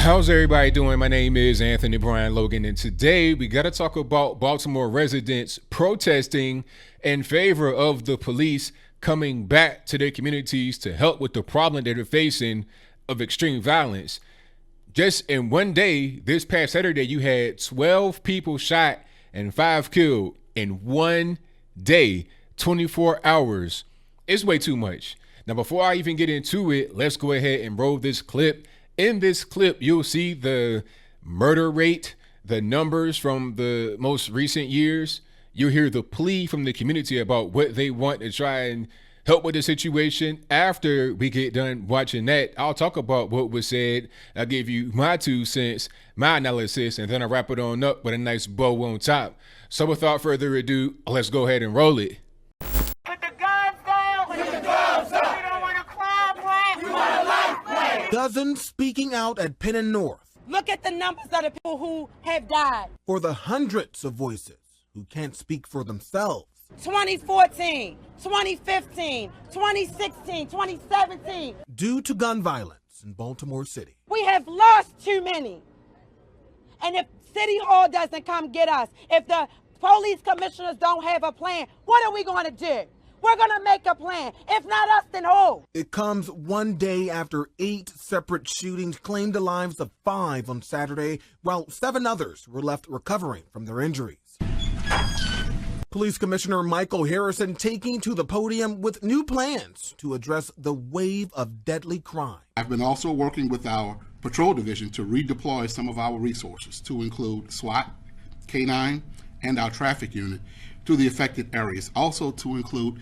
How's everybody doing? My name is Anthony Brian Logan, and today we got to talk about Baltimore residents protesting in favor of the police coming back to their communities to help with the problem that they're facing of extreme violence. Just in one day, this past Saturday, you had 12 people shot and 5 killed in one day, 24 hours. It's way too much. Now, before I even get into it, let's go ahead and roll this clip. In this clip, you'll see the murder rate, the numbers from the most recent years. You'll hear the plea from the community about what they want to try and help with the situation. After we get done watching that, I'll talk about what was said. I'll give you my 2 cents, my analysis, and then I'll wrap it on up with a nice bow on top. So without further ado, let's go ahead and roll it. Dozens speaking out at Penn and North. Look at the numbers of the people who have died. For the hundreds of voices who can't speak for themselves. 2014, 2015, 2016, 2017. Due to gun violence in Baltimore City. We have lost too many. And if City Hall doesn't come get us, if the police commissioners don't have a plan, what are we going to do? We're going to make a plan. If not us, then who? It comes one day after 8 separate shootings claimed the lives of 5 on Saturday, while 7 others were left recovering from their injuries. Police Commissioner Michael Harrison taking to the podium with new plans to address the wave of deadly crime. I've been also working with our patrol division to redeploy some of our resources to include SWAT, K9, and our traffic unit to the affected areas. Also to include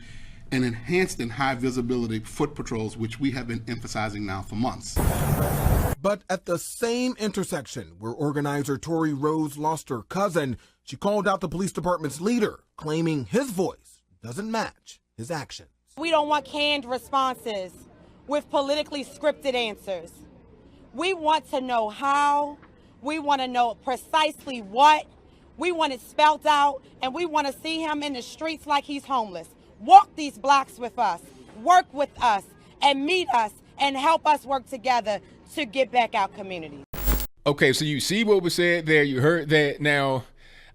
an enhanced and high visibility foot patrols, which we have been emphasizing now for months. But at the same intersection where organizer Tori Rose lost her cousin, she called out the police department's leader, claiming his voice doesn't match his actions. We don't want canned responses with politically scripted answers. We want to know how, we want to know precisely what, we want it spelled out, and we want to see him in the streets like he's homeless. Walk these blocks with us, work with us, and meet us, and help us work together to get back our communities. Okay, so you see what was said there. You heard that. Now,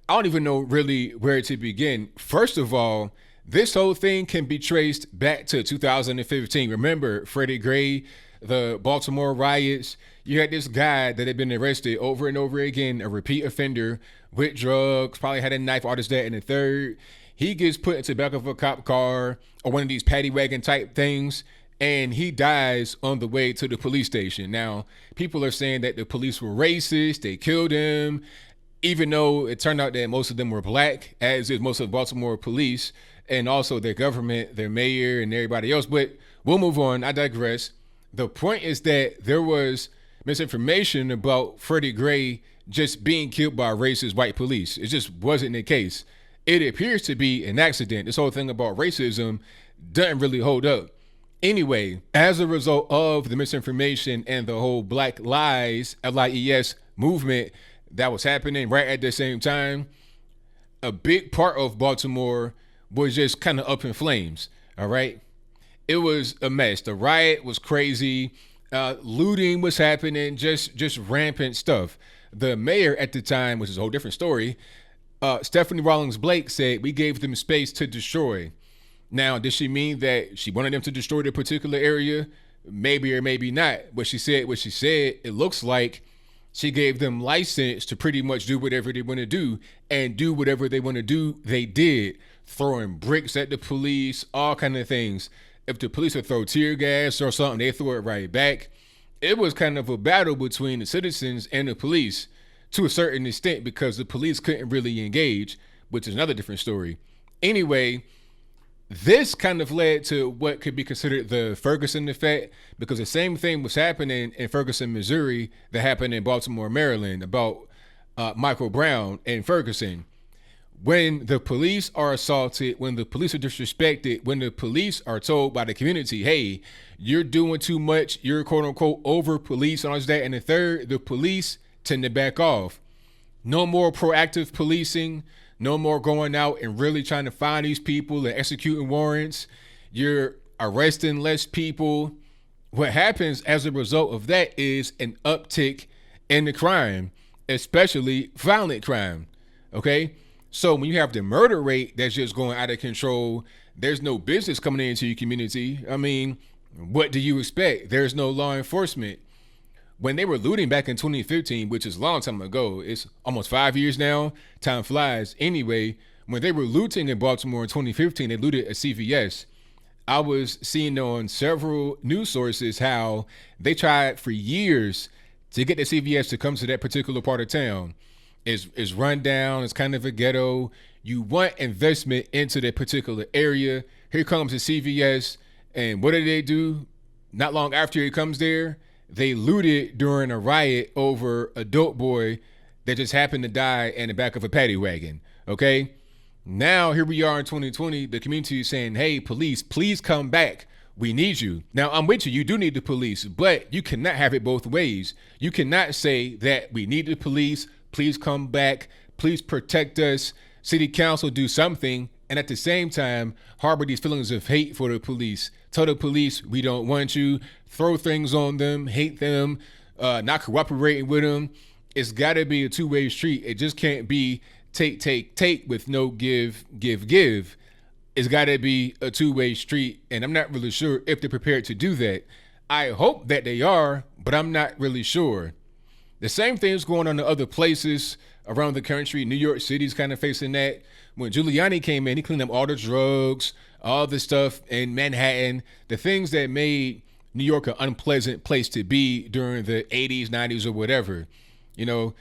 I don't even know really where to begin. First of all, this whole thing can be traced back to 2015. Remember Freddie Gray, the Baltimore riots? You had this guy that had been arrested over and over again, a repeat offender with drugs, probably had a knife, all this, that, and the third. He gets put into the back of a cop car or one of these paddy wagon type things, and he dies on the way to the police station. Now, people are saying that the police were racist, they killed him, even though it turned out that most of them were black, as is most of the Baltimore police, and also their government, their mayor, and everybody else. But we'll move on. I digress. The point is that there was misinformation about Freddie Gray just being killed by racist white police. It just wasn't the case. It appears to be an accident. This whole thing about racism doesn't really hold up. Anyway, as a result of the misinformation and the whole Black Lives, LIES movement that was happening right at the same time, a big part of Baltimore was just kind of up in flames, all right? It was a mess. The riot was crazy. Looting was happening, just rampant stuff. The mayor at the time, which is a whole different story, Stephanie Rawlings Blake said, "We gave them space to destroy." Now, did she mean that she wanted them to destroy the particular area? Maybe or maybe not. What she said, it looks like she gave them license to pretty much do whatever they want to do, and do whatever they want to do, they did. Throwing bricks at the police, all kind of things. If the police would throw tear gas or something, they throw it right back. It was kind of a battle between the citizens and the police to a certain extent because the police couldn't really engage, which is another different story. Anyway, this kind of led to what could be considered the Ferguson effect, because the same thing was happening in Ferguson, Missouri that happened in Baltimore, Maryland about Michael Brown and Ferguson. When the police are assaulted, when the police are disrespected, when the police are told by the community, hey, you're doing too much, you're quote unquote over police and all that, and the third, the police tend to back off. No more proactive policing, no more going out and really trying to find these people and executing warrants. You're arresting less people. What happens as a result of that is an uptick in the crime, especially violent crime. Okay. So when you have the murder rate that's just going out of control, there's no business coming into your community. I mean, what do you expect? There's no law enforcement. When they were looting back in 2015, which is a long time ago, it's almost 5 years now, time flies. Anyway, when they were looting in Baltimore in 2015, they looted a CVS. I was seeing on several news sources how they tried for years to get the CVS to come to that particular part of town. It's run down, it's kind of a ghetto. You want investment into that particular area. Here comes the CVS, and what do? Not long after it comes there, they looted during a riot over a dope boy that just happened to die in the back of a paddy wagon. Okay? Now, here we are in 2020, the community is saying, hey, police, please come back. We need you. Now, I'm with you. You do need the police, but you cannot have it both ways. You cannot say that we need the police. Please come back. Please protect us. City council, do something. And at the same time, harbor these feelings of hate for the police. Tell the police we don't want you. Throw things on them, hate them, not cooperating with them. It's got to be a two-way street. It just can't be take with no give. It's got to be a two-way street, and I'm not really sure if they're prepared to do that. I hope that they are, but I'm not really sure. The same thing is going on in other places around the country. New York City's kind of facing that. When Giuliani came in, he cleaned up all the drugs, all the stuff in Manhattan, the things that made New York an unpleasant place to be during the 80s, 90s, or whatever. You know,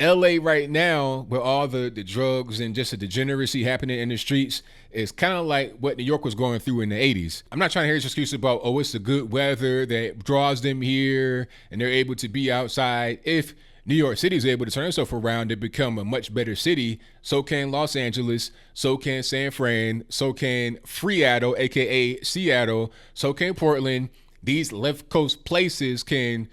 LA right now, with all the drugs and just the degeneracy happening in the streets, is kind of like what New York was going through in the 80s. I'm not trying to hear this excuse about, oh, it's the good weather that draws them here and they're able to be outside. If New York City is able to turn itself around and become a much better city, so can Los Angeles, so can San Fran, so can Freatle, aka Seattle, so can Portland. These left coast places can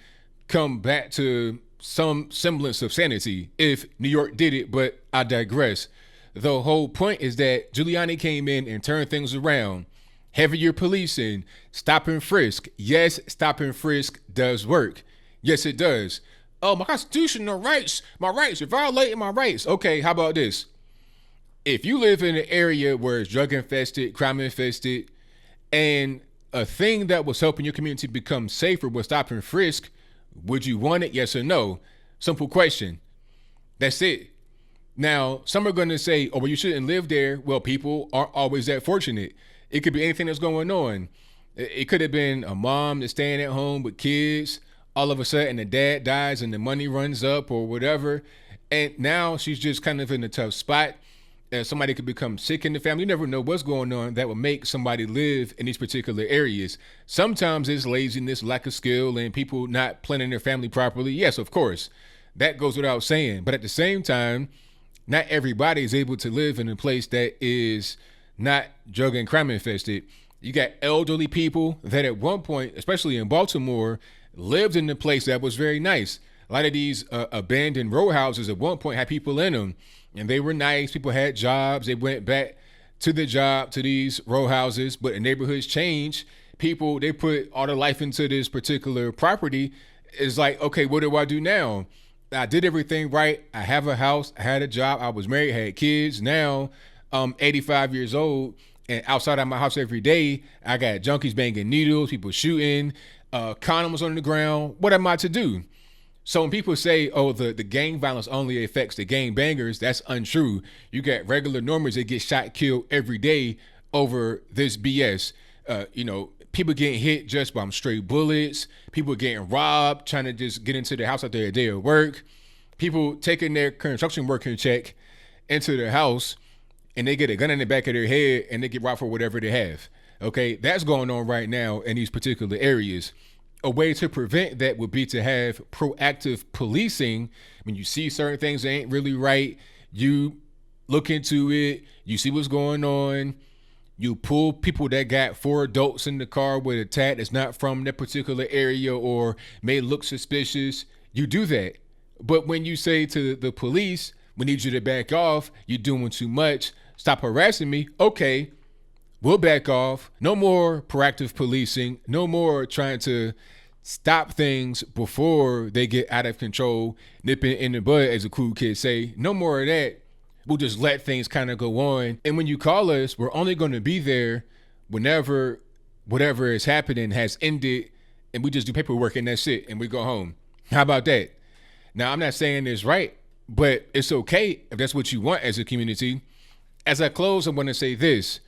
come back to some semblance of sanity if New York did it, but I digress. The whole point is that Giuliani came in and turned things around. Heavier policing, stop and frisk. Yes, stop and frisk does work. Yes, it does. Oh, my constitutional rights, you're violating my rights. Okay, how about this? If you live in an area where it's drug infested, crime infested, and a thing that was helping your community become safer was stop and frisk, would you want it? Yes or no? Simple question. That's it. Now, some are going to say, oh, well, you shouldn't live there. Well, people aren't always that fortunate. It could be anything that's going on. It could have been a mom that's staying at home with kids. All of a sudden, the dad dies and the money runs up or whatever. And now she's just kind of in a tough spot. And somebody could become sick in the family. You never know what's going on that would make somebody live in these particular areas. Sometimes it's laziness, lack of skill, and people not planning their family properly. Yes, of course. That goes without saying. But at the same time, not everybody is able to live in a place that is not drug and crime infested. You got elderly people that at one point, especially in Baltimore, lived in a place that was very nice. A lot of these abandoned row houses at one point had people in them, and they were nice. People had jobs. They went back to the job, to these row houses, but the neighborhoods changed. People, they put all their life into this particular property. It's like, okay, what do I do now? I did everything right. I have a house. I had a job. I was married, had kids. Now I'm 85 years old, and outside of my house every day, I got junkies banging needles, people shooting, condoms on the ground. What am I to do? So when people say, oh, the gang violence only affects the gang bangers, that's untrue. You got regular normers that get shot, killed every day over this BS. People getting hit just by straight bullets. People getting robbed, trying to just get into their house after a day of work. People taking their construction worker check into their house, and they get a gun in the back of their head, and they get robbed for whatever they have. Okay, that's going on right now in these particular areas. A way to prevent that would be to have proactive policing. When you see certain things that ain't really right, you look into it, you see what's going on. You pull people that got 4 adults in the car with a tag that's not from that particular area or may look suspicious. You do that. But when you say to the police, we need you to back off, you're doing too much, stop harassing me. Okay, we'll back off. No more proactive policing. No more trying to stop things before they get out of control, nip it in the bud, as the cool kids say. No more of that. We'll just let things kind of go on. And when you call us, we're only going to be there whenever whatever is happening has ended, and we just do paperwork and that's it, and we go home. How about that? Now, I'm not saying it's right, but it's okay if that's what you want as a community. As I close, I want to say this.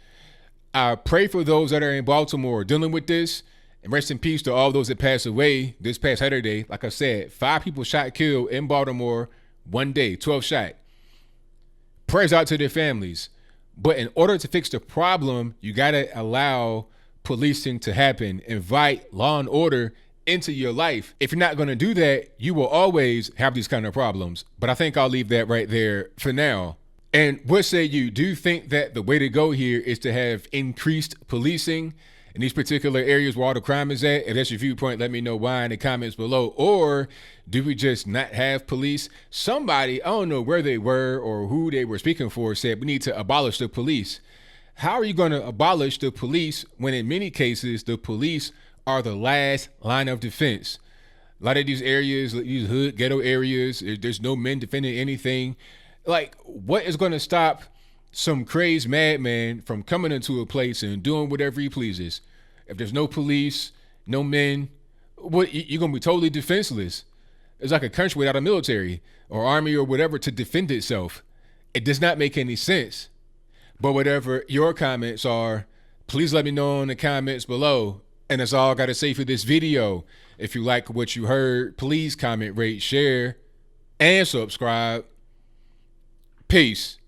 I pray for those that are in Baltimore dealing with this, and rest in peace to all those that passed away this past Saturday. Like I said, 5 people shot, killed in Baltimore, one day, 12 shot. Prayers out to their families. But in order to fix the problem, you got to allow policing to happen. Invite law and order into your life. If you're not going to do that, you will always have these kind of problems. But I think I'll leave that right there for now. And what say you? Do you think that the way to go here is to have increased policing in these particular areas where all the crime is at? If that's your viewpoint, let me know why in the comments below. Or do we just not have police? Somebody, I don't know where they were or who they were speaking for, said we need to abolish the police. How are you going to abolish the police when in many cases the police are the last line of defense? A lot of these areas, these hood ghetto areas, there's no men defending anything. Like, what is going to stop some crazed madman from coming into a place and doing whatever he pleases? If there's no police, no men, what, you're going to be totally defenseless. It's like a country without a military or army or whatever to defend itself. It does not make any sense. But whatever your comments are, please let me know in the comments below. And that's all I got to say for this video. If you like what you heard, please comment, rate, share, and subscribe. Peace.